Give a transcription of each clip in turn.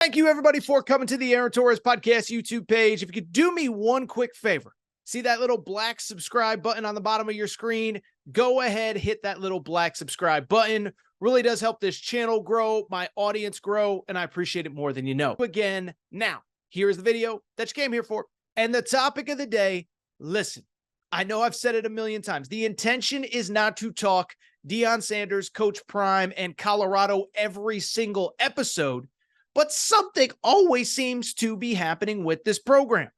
Thank you, everybody, for coming to the Aaron Torres Podcast YouTube page. If you could do me one quick favor, see that little black subscribe button on the bottom of your screen? Go ahead, hit that little black subscribe button. Really does help this channel grow, my audience grow, and I appreciate it more than you know. Again, now, here's the video that you came here for. And the topic of the day, listen, I know I've said it a million times. The intention is not to talk Deion Sanders, Coach Prime, and Colorado every single episode. But something always seems to be happening with this program.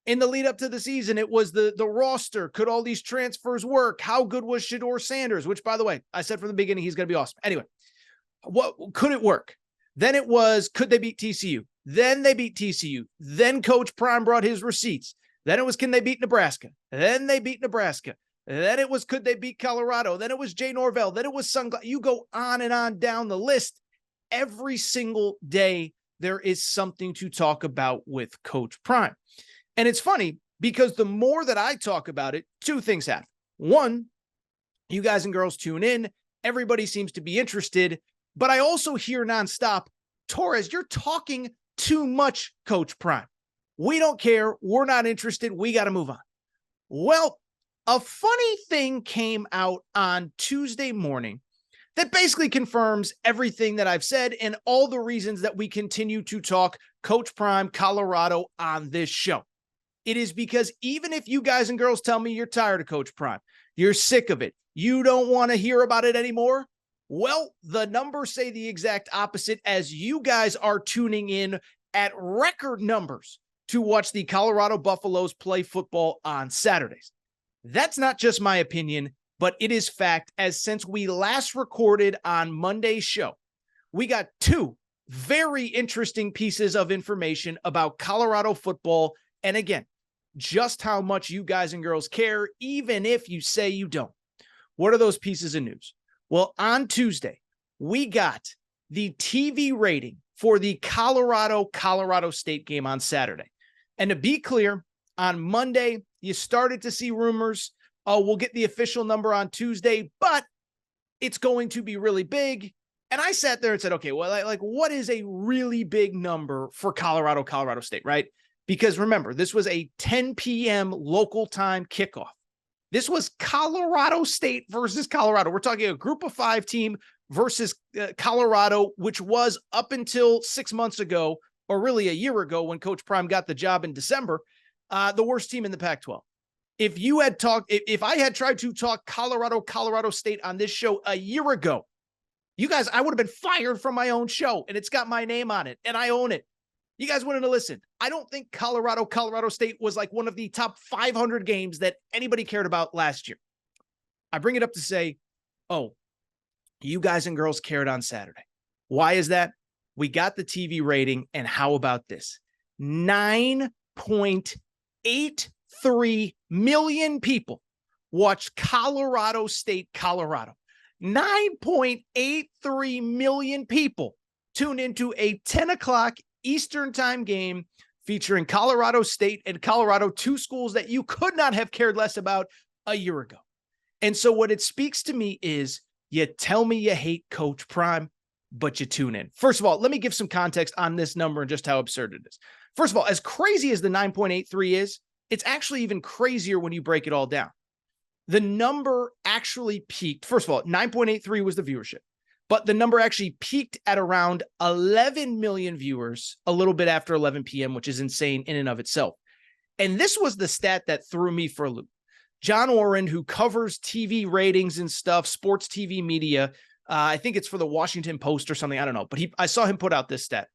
In the lead up to the season, it was the roster. Could all these transfers work? How good was Shedeur Sanders? Which, by the way, I said from the beginning, he's going to be awesome. Anyway, what could it work? Then it was, could they beat TCU? Then they beat TCU. Then Coach Prime brought his receipts. Then it was, can they beat Nebraska? Then they beat Nebraska. Then it was, could they beat Colorado? Then it was Jay Norvell. Then it was Sunglass. You go on and on down the list. Every single day, there is something to talk about with Coach Prime. And it's funny because the more that I talk about it, two things happen. One, you guys and girls tune in. Everybody seems to be interested. But I also hear nonstop, Torres, you're talking too much, Coach Prime. We don't care. We're not interested. We got to move on. Well, a funny thing came out on Tuesday morning that basically confirms everything that I've said and all the reasons that we continue to talk Coach Prime, Colorado on this show. It is because even if you guys and girls tell me you're tired of Coach Prime, you're sick of it, you don't want to hear about it anymore, well, the numbers say the exact opposite as you guys are tuning in at record numbers to watch the Colorado Buffaloes play football on Saturdays. That's not just my opinion, but it is fact, as since we last recorded on Monday's show, we got two very interesting pieces of information about Colorado football. And again, just how much you guys and girls care, even if you say you don't. What are those pieces of news? Well, on Tuesday, we got the TV rating for the Colorado State game on Saturday. And to be clear, on Monday, you started to see rumors. We'll get the official number on Tuesday, but it's going to be really big. And I sat there and said, okay, well, like what is a really big number for Colorado State, right? Because remember, this was a 10 p.m. local time kickoff. This was Colorado State versus Colorado. We're talking a group of 5 team versus Colorado, which was up until 6 months ago, or really a year ago when Coach Prime got the job in December, the worst team in the Pac-12. If I had tried to talk Colorado State on this show a year ago, you guys, I would have been fired from my own show, and it's got my name on it, and I own it. You guys wouldn't have listened. I don't think Colorado State was like one of the top 500 games that anybody cared about last year. I bring it up to say, oh, you guys and girls cared on Saturday. Why is that? We got the TV rating, and how about this? 9.83 million people watched Colorado State, Colorado. 9.83 million people tune into a 10 o'clock Eastern time game featuring Colorado State and Colorado, two schools that you could not have cared less about a year ago. And so what it speaks to me is you tell me you hate Coach Prime, but you tune in. First of all, let me give some context on this number and just how absurd it is. First of all, as crazy as the 9.83 is, it's actually even crazier when you break it all down. The number actually peaked. First of all, 9.83 was the viewership, but the number actually peaked at around 11 million viewers a little bit after 11 p.m., which is insane in and of itself. And this was the stat that threw me for a loop. John Oren, who covers TV ratings and stuff, sports TV media, I think it's for the Washington Post or something, I don't know, but I saw him put out this stat.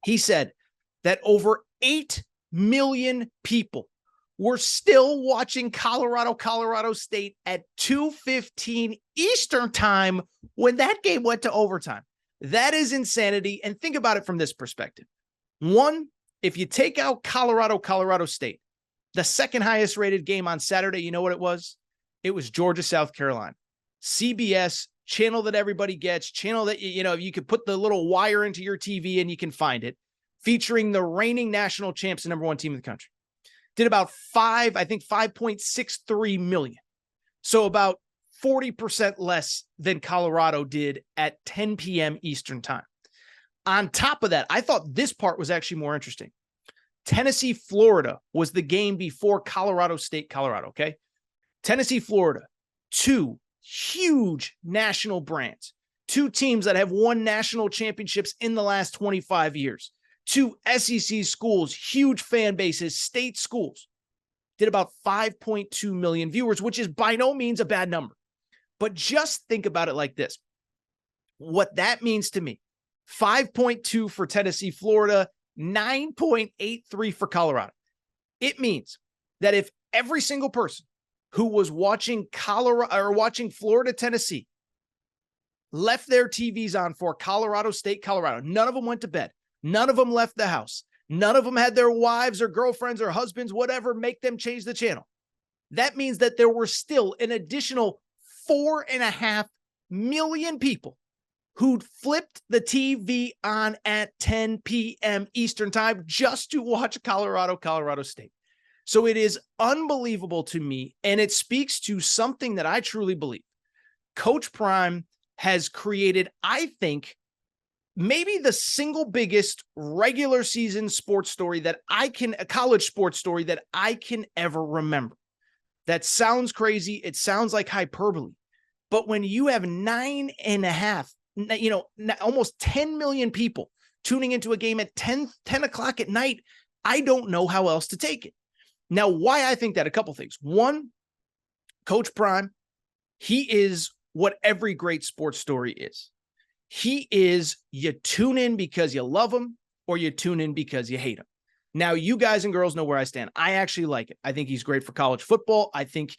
He said that over 8 million people were still watching Colorado State at 2:15 Eastern time when that game went to overtime. That is insanity. And think about it from this perspective. One, if you take out Colorado State, the second highest rated game on Saturday, you know what it was? It was Georgia, South Carolina. CBS, channel that everybody gets, channel that, you could put the little wire into your TV and you can find it, featuring the reigning national champs, the number 1 team in the country. Did about 5.63 million. So about 40% less than Colorado did at 10 p.m. Eastern time. On top of that, I thought this part was actually more interesting. Tennessee, Florida was the game before Colorado State, Colorado, okay? Tennessee, Florida, two huge national brands, two teams that have won national championships in the last 25 years, two SEC schools, huge fan bases, state schools, did about 5.2 million viewers, which is by no means a bad number. But just think about it like this. What that means to me, 5.2 for Tennessee, Florida, 9.83 for Colorado. It means that if every single person who was watching Colorado or watching Florida, Tennessee left their TVs on for Colorado State, Colorado, none of them went to bed. None of them left the house. None of them had their wives or girlfriends or husbands, whatever, make them change the channel. That means that there were still an additional 4.5 million people who'd flipped the TV on at 10 p.m. Eastern time just to watch Colorado State. So it is unbelievable to me, and it speaks to something that I truly believe. Coach Prime has created, I think, maybe the single biggest regular season sports story a college sports story that I can ever remember. That sounds crazy. It sounds like hyperbole. But when you have 9.5, almost 10 million people tuning into a game at 10 o'clock at night, I don't know how else to take it. Now, why I think that, a couple things. One, Coach Prime, he is what every great sports story is. He is, you tune in because you love him or you tune in because you hate him. Now, you guys and girls know where I stand. I actually like it. I think he's great for college football. I think,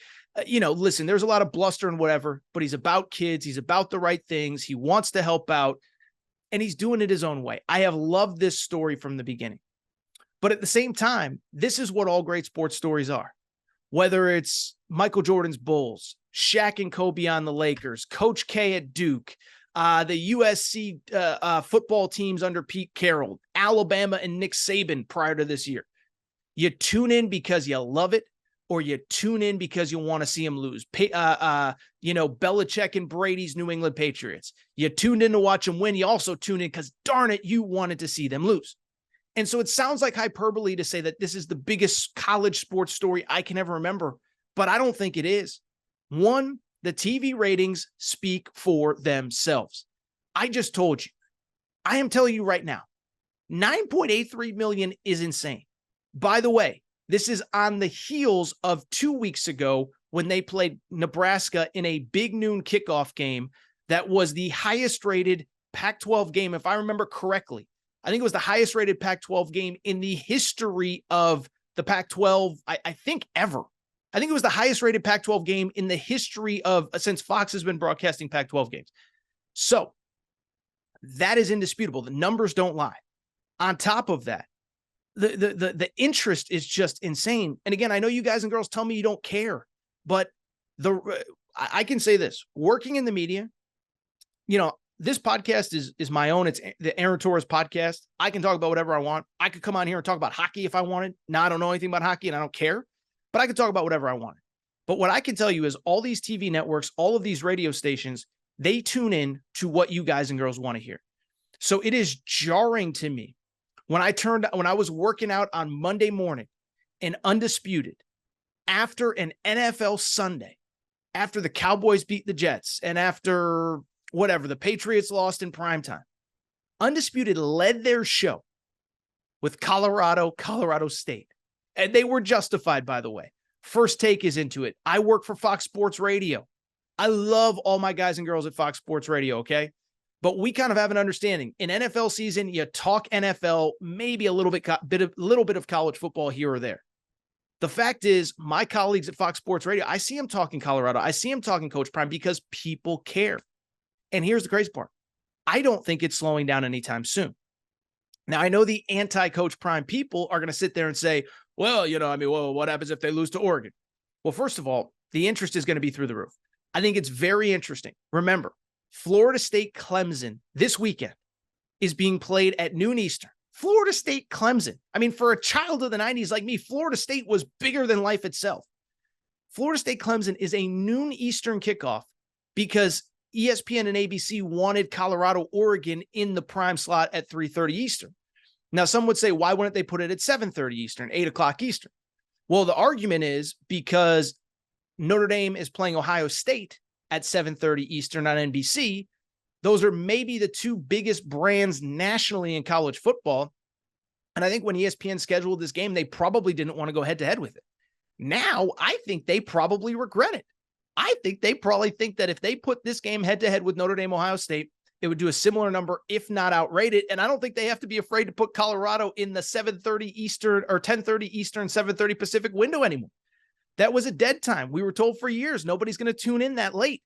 listen, there's a lot of bluster and whatever, but he's about kids. He's about the right things. He wants to help out, and he's doing it his own way. I have loved this story from the beginning. But at the same time, this is what all great sports stories are. Whether it's Michael Jordan's Bulls, Shaq and Kobe on the Lakers, Coach K at Duke, the USC football teams under Pete Carroll, Alabama and Nick Saban prior to this year. You tune in because you love it, or you tune in because you want to see him lose. Belichick and Brady's New England Patriots. You tuned in to watch them win. You also tune in because, darn it, you wanted to see them lose. And so it sounds like hyperbole to say that this is the biggest college sports story I can ever remember, but I don't think it is. One, the TV ratings speak for themselves. I just told you. I am telling you right now, 9.83 million is insane. By the way, this is on the heels of 2 weeks ago when they played Nebraska in a big noon kickoff game that was the highest rated Pac-12 game, if I remember correctly. I think it was the highest rated Pac-12 game in the history of the Pac-12, I think ever. I think it was the highest rated Pac-12 game in the history of, since Fox has been broadcasting Pac-12 games. So that is indisputable. The numbers don't lie. On top of that, the interest is just insane. And again, I know you guys and girls tell me you don't care, but I can say this, working in the media, this podcast is my own. It's the Aaron Torres podcast. I can talk about whatever I want. I could come on here and talk about hockey if I wanted. Now, I don't know anything about hockey and I don't care, but I could talk about whatever I wanted. But what I can tell you is all these TV networks, all of these radio stations, they tune in to what you guys and girls want to hear. So it is jarring to me when I was working out on Monday morning in Undisputed after an NFL Sunday, after the Cowboys beat the Jets and after whatever, the Patriots lost in primetime. Undisputed led their show with Colorado State. And they were justified, by the way. First Take is into it. I work for Fox Sports Radio. I love all my guys and girls at Fox Sports Radio, okay? But we kind of have an understanding. In NFL season, you talk NFL, maybe a little bit of college football here or there. The fact is, my colleagues at Fox Sports Radio, I see them talking Colorado. I see them talking Coach Prime because people care. And here's the crazy part. I don't think it's slowing down anytime soon. Now, I know the anti-Coach Prime people are going to sit there and say, well, what happens if they lose to Oregon? Well, first of all, the interest is going to be through the roof. I think it's very interesting. Remember, Florida State Clemson this weekend is being played at noon Eastern. Florida State Clemson. I mean, for a child of the 90s like me, Florida State was bigger than life itself. Florida State Clemson is a noon Eastern kickoff because ESPN and ABC wanted Colorado, Oregon in the prime slot at 3:30 Eastern. Now, some would say, why wouldn't they put it at 7:30 Eastern, 8 o'clock Eastern? Well, the argument is because Notre Dame is playing Ohio State at 7:30 Eastern on NBC. Those are maybe the two biggest brands nationally in college football. And I think when ESPN scheduled this game, they probably didn't want to go head-to-head with it. Now, I think they probably regret it. I think they probably think that if they put this game head-to-head with Notre Dame, Ohio State, it would do a similar number, if not outrate it. And I don't think they have to be afraid to put Colorado in the 7:30 Eastern or 10:30 Eastern, 7:30 Pacific window anymore. That was a dead time. We were told for years, nobody's going to tune in that late.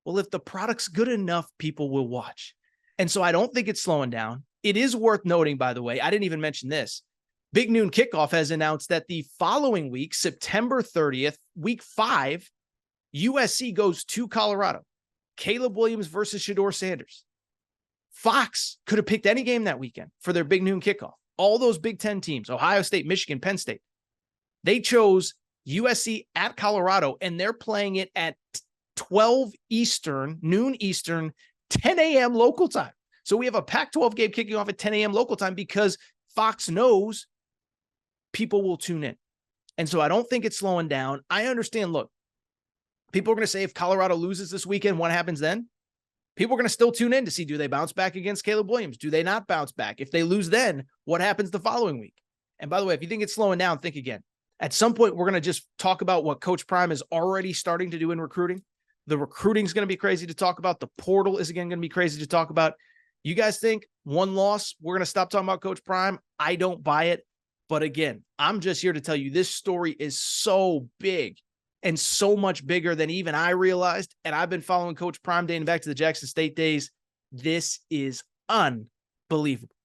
Well, if the product's good enough, people will watch. And so I don't think it's slowing down. It is worth noting, by the way, I didn't even mention this. Big Noon Kickoff has announced that the following week, September 30th, week 5, USC goes to Colorado. Caleb Williams versus Shedeur Sanders. Fox could have picked any game that weekend for their Big Noon Kickoff. All those Big Ten teams, Ohio State, Michigan, Penn State, they chose USC at Colorado, and they're playing it at 12 Eastern, noon Eastern, 10 a.m. local time. So we have a Pac-12 game kicking off at 10 a.m. local time because Fox knows people will tune in. And so I don't think it's slowing down. I understand, look, people are going to say if Colorado loses this weekend, what happens then? People are going to still tune in to see, do they bounce back against Caleb Williams? Do they not bounce back? If they lose then, what happens the following week? And by the way, if you think it's slowing down, think again. At some point, we're going to just talk about what Coach Prime is already starting to do in recruiting. The recruiting is going to be crazy to talk about. The portal is again going to be crazy to talk about. You guys think one loss, we're going to stop talking about Coach Prime? I don't buy it. But again, I'm just here to tell you this story is so big and so much bigger than even I realized. And I've been following Coach Prime dating back to the Jackson State days. This is unbelievable.